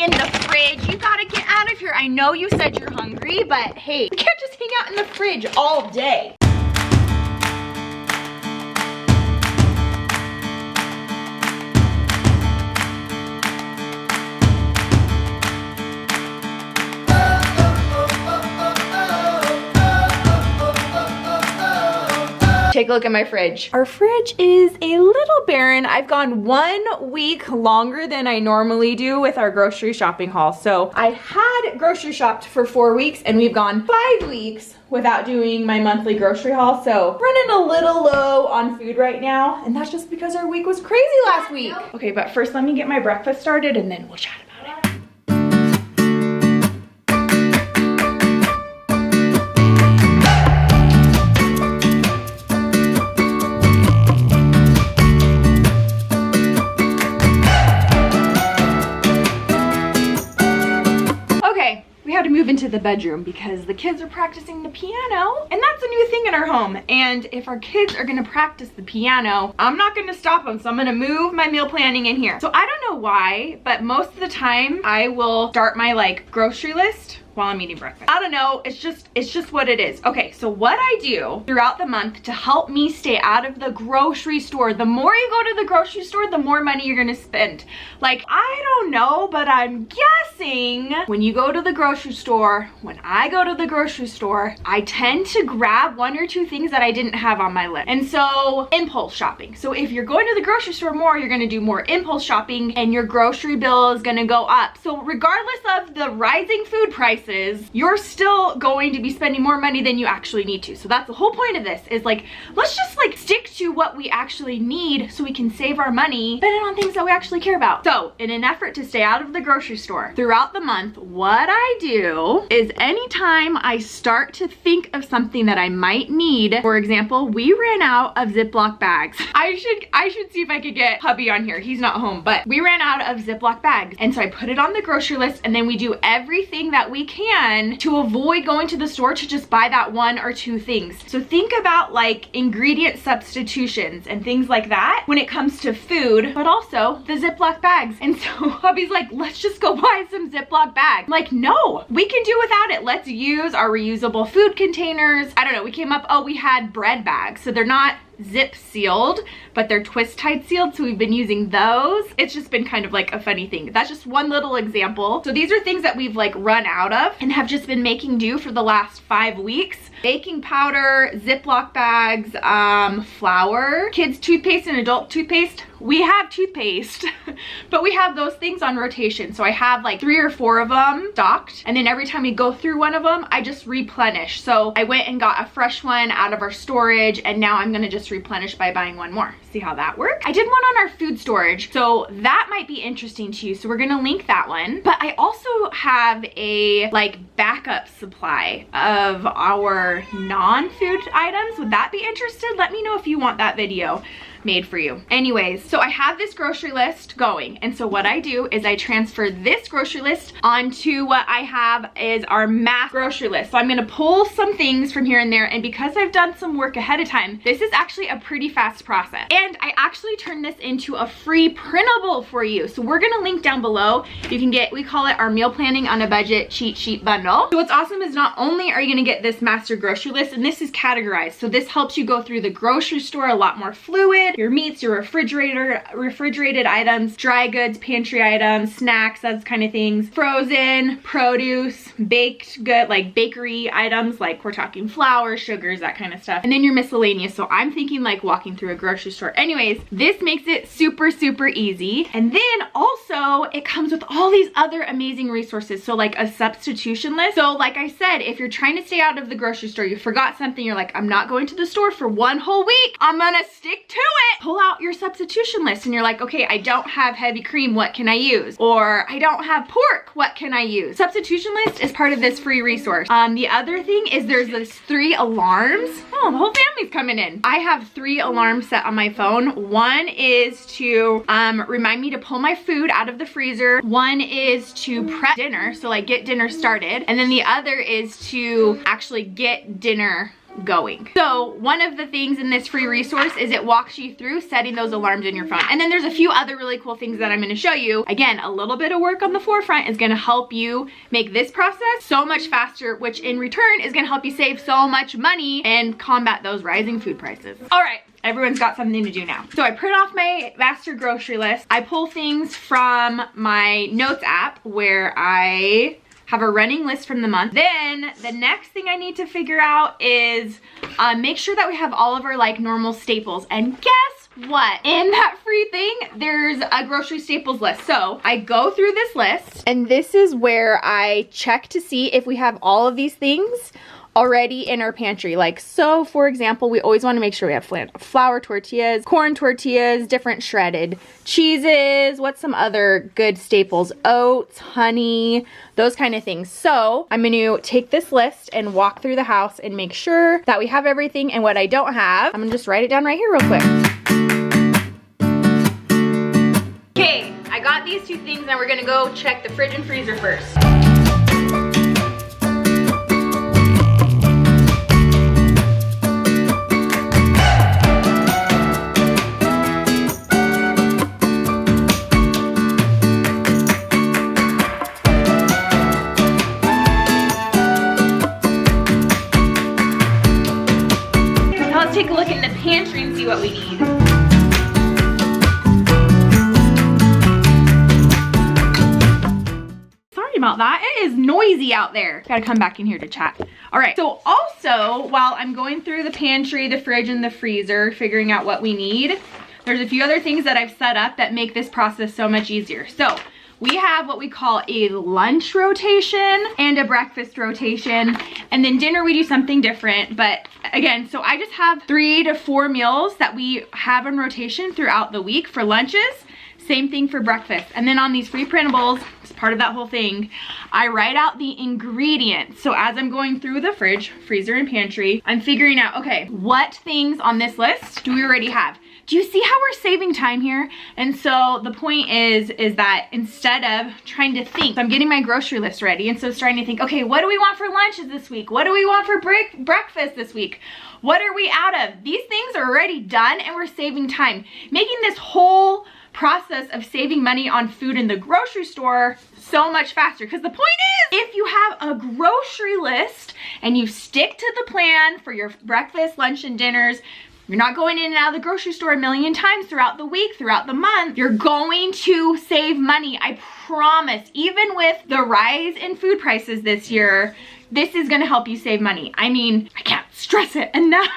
hanging in the fridge. You gotta get out of here. I know you said you're hungry, but hey, we can't just hang out in the fridge all day. Take a look at my fridge. Our fridge is a little barren. I've gone 1 week longer than I normally do with our grocery shopping haul. So I had grocery shopped for 4 weeks and we've gone 5 weeks without doing my monthly grocery haul. So running a little low on food right now. And that's just because our week was crazy last week. Okay, but first let me get my breakfast started and then we'll chat about it. To move into the bedroom because the kids are practicing the piano, and that's a new thing in our home. And if our kids are gonna practice the piano, I'm not gonna stop them, so I'm gonna move my meal planning in here. So I don't know why, but most of the time I will start my like grocery list while I'm eating breakfast. I don't know, it's just what it is. Okay, so what I do throughout the month to help me stay out of the grocery store, the more you go to the grocery store, the more money you're gonna spend. Like, I don't know, but I'm guessing when you go to the grocery store, when I go to the grocery store, I tend to grab 1 or 2 things that I didn't have on my list. And so, impulse shopping. So if you're going to the grocery store more, you're gonna do more impulse shopping and your grocery bill is gonna go up. So regardless of the rising food prices, you're still going to be spending more money than you actually need to. So that's the whole point of this, is like, let's just like stick to what we actually need so we can save our money, spend it on things that we actually care about. So in an effort to stay out of the grocery store throughout the month, what I do is anytime I start to think of something that I might need, for example, we ran out of Ziploc bags. I should see if I could get hubby on here. He's not home, but we ran out of Ziploc bags. And so I put it on the grocery list, and then we do everything that we can to avoid going to the store to just buy that 1 or 2 things. So think about like ingredient substitutions and things like that when it comes to food, but also the Ziploc bags. And so hubby's like, let's just go buy some Ziploc bags. I'm like, no, we can do without it. Let's use our reusable food containers. I don't know, we came up, oh, we had bread bags. So they're not zip sealed, but they're twist tied sealed, so we've been using those. It's just been kind of like a funny thing. That's just one little example. So these are things that we've like run out of and have just been making do for the last 5 weeks. Baking powder, Ziploc bags, flour, kids toothpaste and adult toothpaste. We have toothpaste, but we have those things on rotation. So I have like 3 or 4 of them stocked, and then every time we go through one of them, I just replenish. So I went and got a fresh one out of our storage, and now I'm gonna just replenish by buying one more. See how that works? I did one on our food storage, so that might be interesting to you. So we're gonna link that one. But I also have a like backup supply of our non-food items. Would that be interested? Let me know if you want that video made for you. Anyways, so I have this grocery list going, and so what I do is I transfer this grocery list onto what I have is our mass grocery list. So I'm gonna pull some things from here and there, and because I've done some work ahead of time, this is actually a pretty fast process. And I actually turned this into a free printable for you. So we're gonna link down below. You can get, we call it our meal planning on a budget cheat sheet bundle. So what's awesome is not only are you gonna get this master grocery list, and this is categorized, so this helps you go through the grocery store a lot more fluid, your meats, your refrigerated items, dry goods, pantry items, snacks, those kind of things, frozen, produce, baked good, like bakery items, like we're talking flour, sugars, that kind of stuff, and then your miscellaneous. So I'm thinking like walking through a grocery store. Anyways, this makes it super, super easy. And then also it comes with all these other amazing resources. So like a substitution list. So like I said, if you're trying to stay out of the grocery store, you forgot something, you're like, I'm not going to the store for 1 whole week, I'm gonna stick to it. Pull out your substitution list and you're like, okay, I don't have heavy cream, what can I use? Or I don't have pork, what can I use? Substitution list is part of this free resource. The other thing is there's this 3 alarms. Oh, the whole family's coming in. I have 3 alarms set on my phone. One is to remind me to pull my food out of the freezer. One is to prep dinner, so like get dinner started. And then the other is to actually get dinner going. So one of the things in this free resource is it walks you through setting those alarms in your phone. And then there's a few other really cool things that I'm going to show you. Again, a little bit of work on the forefront is going to help you make this process so much faster, which in return is going to help you save so much money and combat those rising food prices. All right. Everyone's got something to do now. So I print off my master grocery list. I pull things from my notes app where I have a running list from the month. Then the next thing I need to figure out is make sure that we have all of our like normal staples. And guess what? In that free thing, there's a grocery staples list. So I go through this list and this is where I check to see if we have all of these things already in our pantry. Like, so for example, we always want to make sure we have flour tortillas, corn tortillas, different shredded cheeses, what's some other good staples, oats, honey, those kind of things. So I'm going to take this list and walk through the house and make sure that we have everything. And what I don't have, I'm gonna just write it down right here real quick. Okay, I got these two things and we're gonna go check the fridge and freezer first. Take a look in the pantry and see what we need. Sorry about that. It is noisy out there. Gotta come back in here to chat. All right, so also while I'm going through the pantry, the fridge, and the freezer, figuring out what we need, there's a few other things that I've set up that make this process so much easier. So we have what we call a lunch rotation and a breakfast rotation. And then dinner, we do something different. But again, so I just have 3 to 4 meals that we have in rotation throughout the week for lunches. Same thing for breakfast. And then on these free printables, as part of that whole thing, I write out the ingredients. So as I'm going through the fridge, freezer, and pantry, I'm figuring out, okay, what things on this list do we already have? Do you see how we're saving time here? And so the point is that instead of trying to think, so I'm getting my grocery list ready, and so starting to think, okay, what do we want for lunches this week? What do we want for breakfast this week? What are we out of? These things are already done and we're saving time. Making this whole process of saving money on food in the grocery store so much faster. Because the point is, if you have a grocery list and you stick to the plan for your breakfast, lunch, and dinners, you're not going in and out of the grocery store a million times throughout the week, throughout the month. You're going to save money. I promise. Even with the rise in food prices this year, this is going to help you save money. I mean, I can't stress it enough.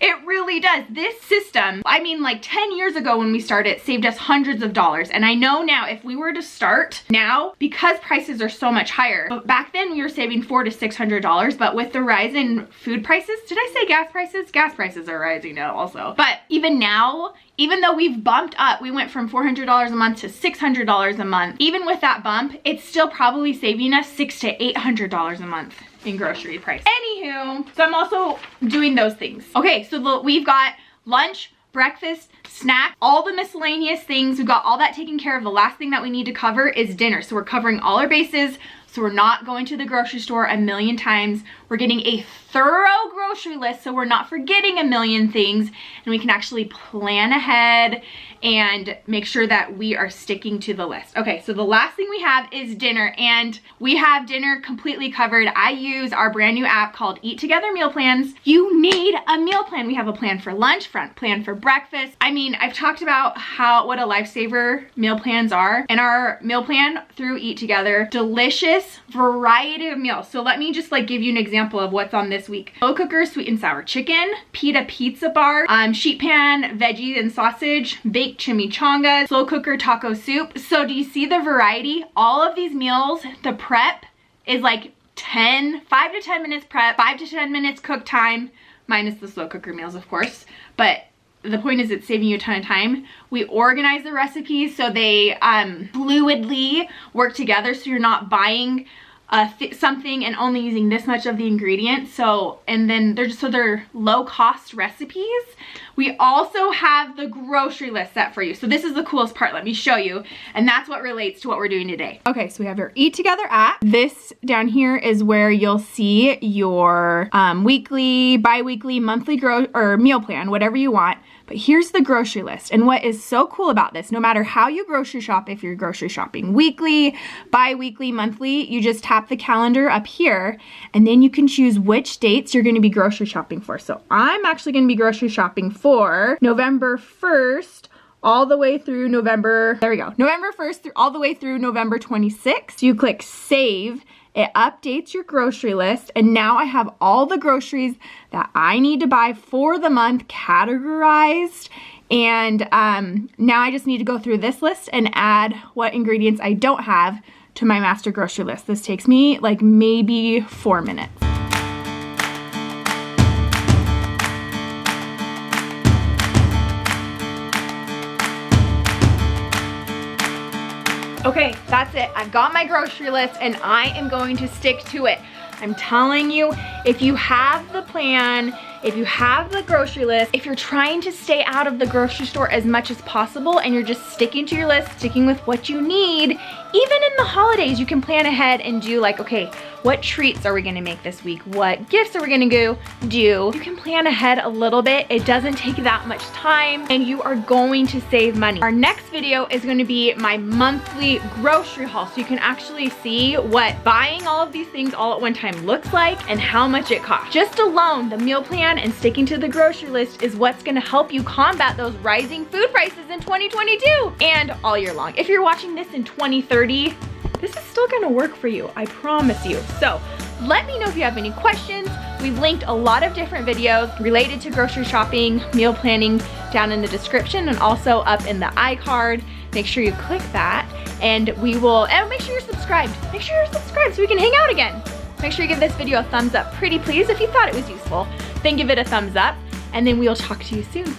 It really does. This system, I mean, like 10 years ago when we started, saved us hundreds of dollars. And I know now if we were to start now, because prices are so much higher, but back then we were saving $400 to $600. But with the rise in food prices, did I say gas prices? Gas prices are rising now also. But even now, even though we've bumped up, we went from $400 a month to $600 a month. Even with that bump, it's still probably saving us $600 to $800 a month in grocery price. Anywho, so I'm also doing those things. Okay, so we've got lunch, breakfast, snack, all the miscellaneous things. We've got all that taken care of. The last thing that we need to cover is dinner. So we're covering all our bases. So we're not going to the grocery store a million times. We're getting a thorough grocery list so we're not forgetting a million things, and we can actually plan ahead and make sure that we are sticking to the list. Okay, so the last thing we have is dinner, and we have dinner completely covered. I use our brand new app called Eat Together Meal Plans. You need a meal plan. We have a plan for lunch, plan for breakfast. I mean, I've talked about what a lifesaver meal plans are, and our meal plan through Eat Together, delicious variety of meals. So let me just like give you an example of what's on this week. Slow cooker sweet and sour chicken, pita pizza bar, sheet pan veggies and sausage, baked chimichangas, slow cooker taco soup. So do you see the variety? All of these meals, the prep is like 5 to 10 minutes prep, 5 to 10 minutes cook time, minus the slow cooker meals of course, but the point is it's saving you a ton of time. We organize the recipes so they fluidly work together, so you're not buying something and only using this much of the ingredients. So, and then they're low cost recipes. We also have the grocery list set for you. So this is the coolest part, let me show you. And that's what relates to what we're doing today. Okay, so we have your Eat Together app. This down here is where you'll see your weekly, bi-weekly, monthly meal plan, whatever you want. But here's the grocery list. And what is so cool about this, no matter how you grocery shop, if you're grocery shopping weekly, bi-weekly, monthly, you just tap the calendar up here, and then you can choose which dates you're gonna be grocery shopping for. So I'm actually gonna be grocery shopping for November 1st, all the way through November 1st all the way through November 26th. So you click save, it updates your grocery list, and now I have all the groceries that I need to buy for the month categorized. And now I just need to go through this list and add what ingredients I don't have to my master grocery list. This takes me like maybe 4 minutes. Okay, that's it. I've got my grocery list and I am going to stick to it. I'm telling you, if you have the plan, if you have the grocery list, if you're trying to stay out of the grocery store as much as possible and you're just sticking to your list, sticking with what you need, even in the holidays, you can plan ahead and do like, okay, what treats are we gonna make this week? What gifts are we gonna do? You can plan ahead a little bit. It doesn't take that much time and you are going to save money. Our next video is gonna be my monthly grocery haul. So you can actually see what buying all of these things all at one time looks like and how much it costs. Just alone, the meal plan and sticking to the grocery list is what's gonna help you combat those rising food prices in 2022 and all year long. If you're watching this in 2030, this is still gonna work for you, I promise you. So let me know if you have any questions. We've linked a lot of different videos related to grocery shopping, meal planning down in the description and also up in the iCard. Make sure you click that and make sure you're subscribed. Make sure you're subscribed so we can hang out again. Make sure you give this video a thumbs up, pretty please. If you thought it was useful, then give it a thumbs up and then we'll talk to you soon.